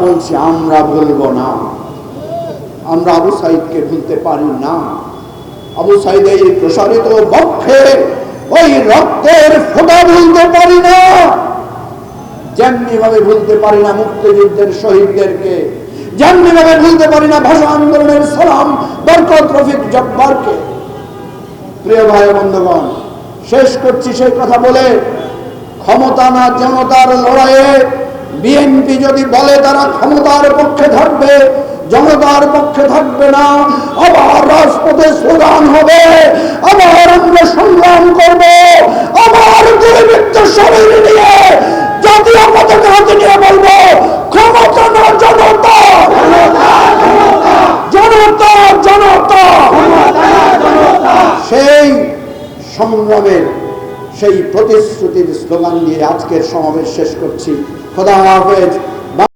বলছি আমরা ভুলবো না, আমরা আবু সাইদকে ভুলতে পারি না। আবু সাইদের প্রসারিত বক্ষে ওই রক্তের ফোঁটা ভুলতে পারি না, যেমনি ভাবে ভুলতে পারি না মুক্তিযুদ্ধের শহীদদেরকে, যেমনি ভাবে ভুলতে পারি না ভাষা আন্দোলনের সালাম বরকত রফিক জব্বারকে। প্রিয় ভাই বন্ধুগণ, শেষ করছি সেই কথা বলে, ক্ষমতা না জনতার লড়াইয়ে বিএনপি যদি বলে তারা ক্ষমতার পক্ষে থাকবে, জনতার পক্ষে থাকবে না, আবার রাজপথে স্লোগান হবে, আবার আমরা সংগ্রাম করব, আবার দুর্বৃত্ত শরীর নিয়ে জাতীয় পতাকা হাতে নিয়ে বলবো ক্ষমতা না জনতা, জনতা জনতা। সেই সংগ্রামের সেই প্রতিশ্রুতির স্লোগান দিয়ে আজকের সমাবেশ শেষ করছি। খোদা হাফেজ।